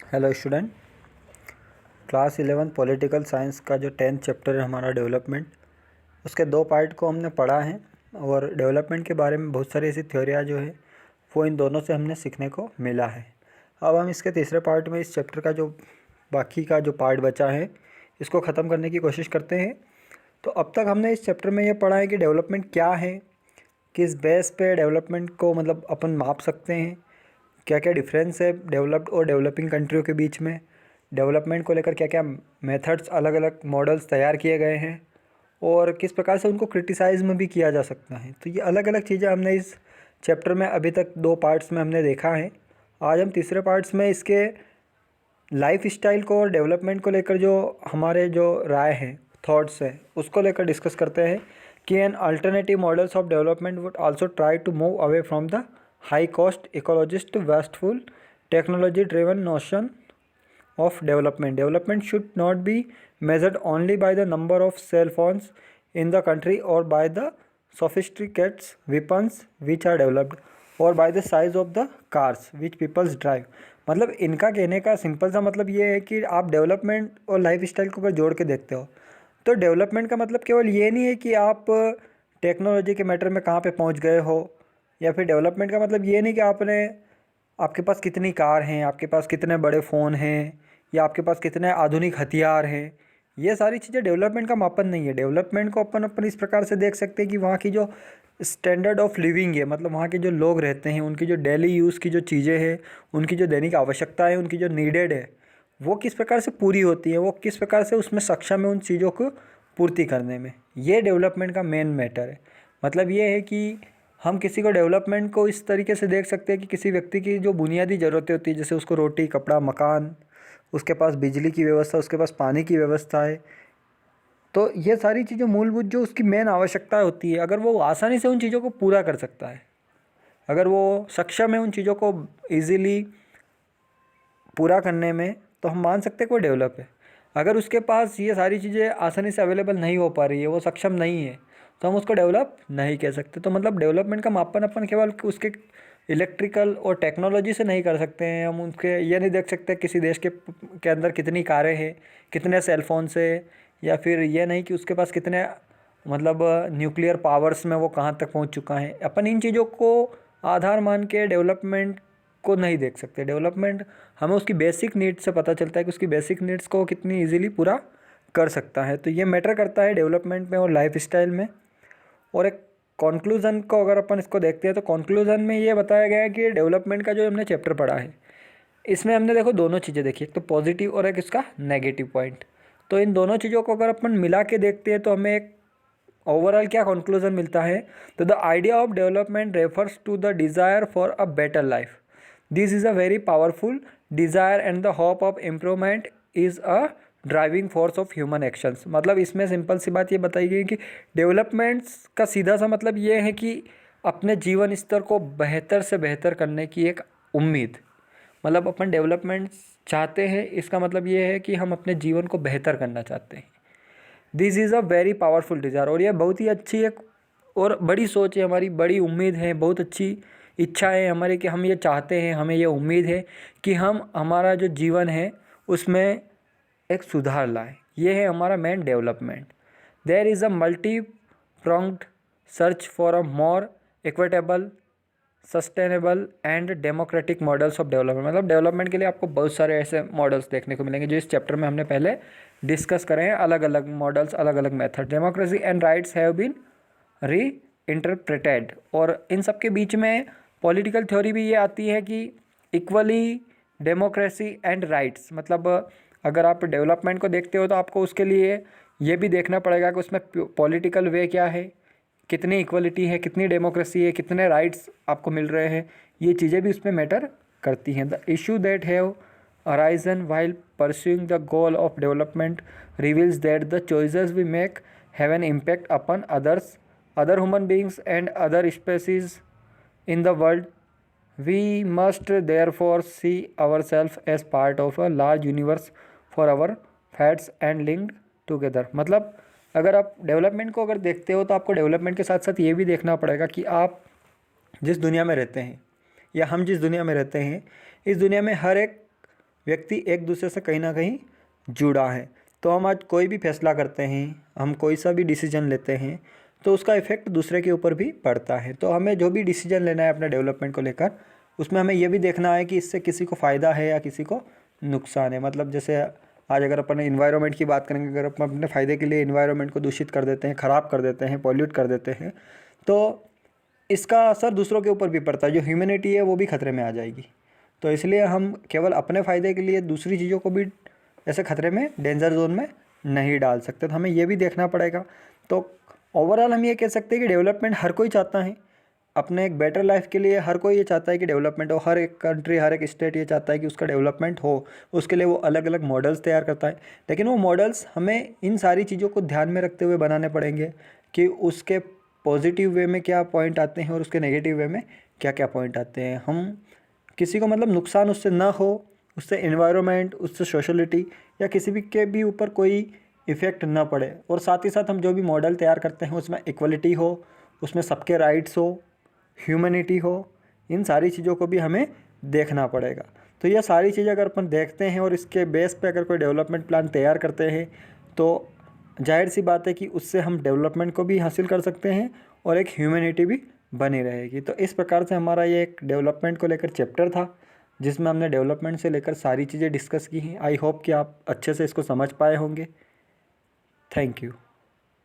Hello student. Class 11 political science का जो 10th chapter है हमारा डेवलपमेंट, उसके दो पार्ट को हमने पढ़ा है। और डेवलपमेंट के बारे में बहुत सारी ऐसी थ्योरियाँ जो है वो इन दोनों से हमने सीखने को मिला है। अब हम इसके तीसरे पार्ट में इस चैप्टर का जो बाकी का जो पार्ट बचा है इसको ख़त्म करने की कोशिश करते हैं। तो अब तक हमने इस चैप्टर में ये पढ़ा है कि डेवलपमेंट क्या है, किस बेस पे डेवलपमेंट को मतलब अपन माप सकते हैं, क्या क्या डिफरेंस है डेवलप्ड और डेवलपिंग कंट्रियों के बीच में, डेवलपमेंट को लेकर क्या क्या मेथड्स अलग अलग मॉडल्स तैयार किए गए हैं और किस प्रकार से उनको क्रिटिसाइज में भी किया जा सकता है। तो ये अलग अलग चीज़ें हमने इस चैप्टर में अभी तक दो पार्ट्स में हमने देखा है। आज हम तीसरे पार्ट्स में इसके लाइफ स्टाइल को और डेवलपमेंट को लेकर जो हमारे जो राय हैं, थॉट्स हैं, उसको लेकर डिस्कस करते हैं कि an alternative models of development would also try to move away from the high cost ecologist wasteful technology driven notion of development. Development should not be measured only by the number of cell phones in the country or by the sophisticated weapons which are developed or by the size of the cars which people drive. मतलब इनका कहने का simple सा मतलब ये है कि आप डेवलपमेंट और लाइफ स्टाइल को अगर जोड़ के देखते हो तो डेवलपमेंट का मतलब केवल ये नहीं है कि आप टेक्नोलॉजी के मैटर में कहाँ पे पहुँच गए हो, या फिर डेवलपमेंट का मतलब ये नहीं कि आपके पास कितनी कार हैं, आपके पास कितने बड़े फ़ोन हैं, या आपके पास कितने आधुनिक हथियार हैं। ये सारी चीज़ें डेवलपमेंट का मापन नहीं है। डेवलपमेंट को अपन इस प्रकार से देख सकते हैं कि वहाँ की जो स्टैंडर्ड ऑफ लिविंग है, मतलब वहाँ के जो लोग रहते हैं उनकी जो डेली यूज़ की जो चीज़ें हैं, उनकी जो दैनिक आवश्यकता है, उनकी जो नीडेड है वो किस प्रकार से पूरी होती है, वो किस प्रकार से उसमें सक्षम है उन चीज़ों को पूर्ति करने में। ये डेवलपमेंट का मेन मैटर है। मतलब ये है कि हम किसी को डेवलपमेंट को इस तरीके से देख सकते हैं कि किसी व्यक्ति की जो बुनियादी ज़रूरतें होती है, जैसे उसको रोटी, कपड़ा, मकान, उसके पास बिजली की व्यवस्था, उसके पास पानी की व्यवस्था है, तो ये सारी चीज़ें मूलभूत जो उसकी मेन आवश्यकता होती है, अगर वो आसानी से उन चीज़ों को पूरा कर सकता है, अगर वो सक्षम है उन चीज़ों को ईज़िली पूरा करने में, तो हम मान सकते हैं कि वो डेवलप है। अगर उसके पास ये सारी चीज़ें आसानी से अवेलेबल नहीं हो पा रही है, वो सक्षम नहीं है, तो हम उसको डेवलप नहीं कह सकते। तो मतलब डेवलपमेंट का मापन अपन केवल उसके इलेक्ट्रिकल और टेक्नोलॉजी से नहीं कर सकते हैं। हम उसके ये नहीं देख सकते किसी देश के अंदर कितनी कारें हैं, कितने सेलफोन्स है, या फिर ये नहीं कि उसके पास कितने मतलब न्यूक्लियर पावर्स में वो कहाँ तक पहुँच चुका है। अपन इन चीज़ों को आधार मान के डेवलपमेंट को नहीं देख सकते। डेवलपमेंट हमें उसकी बेसिक नीड्स से पता चलता है कि उसकी बेसिक नीड्स को कितनी इजीली पूरा कर सकता है। तो ये मैटर करता है डेवलपमेंट में और लाइफ स्टाइल में। और एक कंक्लूज़न को अगर अपन इसको देखते हैं तो कंक्लूज़न में ये बताया गया है कि डेवलपमेंट का जो हमने चैप्टर पढ़ा है इसमें हमने देखो दोनों चीज़ें देखी, एक तो पॉजिटिव और एक इसका नेगेटिव पॉइंट। तो इन दोनों चीज़ों को अगर अपन मिला के देखते हैं तो हमें एक ओवरऑल क्या कंक्लूजन मिलता है। तो the idea of development refers to the desire for a better life. This is a very powerful desire and the hope of improvement is a driving force of human actions. मतलब इसमें simple सी बात ये बताई गई कि developments का सीधा सा मतलब ये है कि अपने जीवन स्तर को बेहतर से बेहतर करने की एक उम्मीद। मतलब अपन डेवलपमेंट चाहते हैं, इसका मतलब ये है कि हम अपने जीवन को बेहतर करना चाहते हैं। This is a very powerful desire. और यह बहुत ही अच्छी एक और बड़ी सोच है हमारी, बड़ी उम्मीद है, बहुत अच्छी इच्छा है हमारी कि हम ये चाहते हैं, हमें ये उम्मीद है कि हम हमारा जो जीवन है उसमें एक सुधार लाएं। ये है हमारा main development. There is a multi pronged search for a more equitable sustainable and democratic models of development. मतलब डेवलपमेंट के लिए आपको बहुत सारे ऐसे मॉडल्स देखने को मिलेंगे जो इस चैप्टर में हमने पहले डिस्कस करें हैं। अलग अलग मॉडल्स, अलग अलग method, democracy and rights have been reinterpreted. और इन सब के बीच में पॉलिटिकल थ्योरी भी ये आती है कि इक्वली डेमोक्रेसी एंड राइट्स। मतलब अगर आप डेवलपमेंट को देखते हो तो आपको उसके लिए ये भी देखना पड़ेगा कि उसमें पॉलिटिकल वे क्या है, कितनी इक्वलिटी है, कितनी डेमोक्रेसी है, कितने राइट्स आपको मिल रहे हैं। ये चीज़ें भी उसमें मैटर करती हैं। The issue that have arisen while pursuing the goal of development reveals that the choices we make have an impact upon other human beings and other species in the world. We must therefore see ourselves as part of a large universe for our fates and linked together. मतलब अगर आप development को अगर देखते हो तो आपको development के साथ साथ ये भी देखना पड़ेगा कि आप जिस दुनिया में रहते हैं या हम जिस दुनिया में रहते हैं, इस दुनिया में हर एक व्यक्ति एक दूसरे से कहीं ना कहीं जुड़ा है। तो हम आज कोई भी फैसला करते हैं, हम कोई सा भी डिसीजन लेते हैं, तो उसका इफ़ेक्ट दूसरे के ऊपर भी पड़ता है। तो हमें जो भी डिसीजन लेना है अपने डेवलपमेंट को लेकर, उसमें हमें ये भी देखना है कि इससे किसी को फ़ायदा है या किसी को नुकसान है। मतलब जैसे आज अगर अपन इन्वायरमेंट की बात करेंगे, अगर अपन अपने फ़ायदे के लिए इन्वायरमेंट को दूषित कर देते हैं, ख़राब कर देते हैं, पॉल्यूट कर देते हैं, तो इसका असर दूसरों के ऊपर भी पड़ता है। जो ह्यूमैनिटी है वो भी खतरे में आ जाएगी। तो इसलिए हम केवल अपने फ़ायदे के लिए दूसरी चीज़ों को भी ऐसे खतरे में, डेंजर जोन में नहीं डाल सकते। तो हमें ये भी देखना पड़ेगा। तो ओवरऑल हम ये कह सकते हैं कि डेवलपमेंट हर कोई चाहता है अपने एक बेटर लाइफ के लिए। हर कोई ये चाहता है कि डेवलपमेंट हो। हर एक कंट्री, हर एक स्टेट ये चाहता है कि उसका डेवलपमेंट हो। उसके लिए वो अलग अलग मॉडल्स तैयार करता है। लेकिन वो मॉडल्स हमें इन सारी चीज़ों को ध्यान में रखते हुए बनाने पड़ेंगे कि उसके पॉजिटिव वे में क्या पॉइंट आते हैं और उसके नेगेटिव वे में क्या क्या पॉइंट आते हैं। हम किसी को मतलब नुकसान उससे ना हो, उससे एनवायरनमेंट, उससे सोशलिटी या किसी भी के भी ऊपर कोई इफ़ेक्ट ना पड़े। और साथ ही साथ हम जो भी मॉडल तैयार करते हैं उसमें इक्वलिटी हो, उसमें सबके राइट्स हो, ह्यूमैनिटी हो। इन सारी चीज़ों को भी हमें देखना पड़ेगा। तो ये सारी चीज़ें अगर अपन देखते हैं और इसके बेस पे अगर कोई डेवलपमेंट प्लान तैयार करते हैं, तो जाहिर सी बात है कि उससे हम डेवलपमेंट को भी हासिल कर सकते हैं और एक ह्यूमैनिटी भी बनी रहेगी। तो इस प्रकार से हमारा ये एक डेवलपमेंट को लेकर चैप्टर था, जिसमें हमने डेवलपमेंट से लेकर सारी चीज़ें डिस्कस की हैं। आई होप कि आप अच्छे से इसको समझ पाए होंगे। Thank you.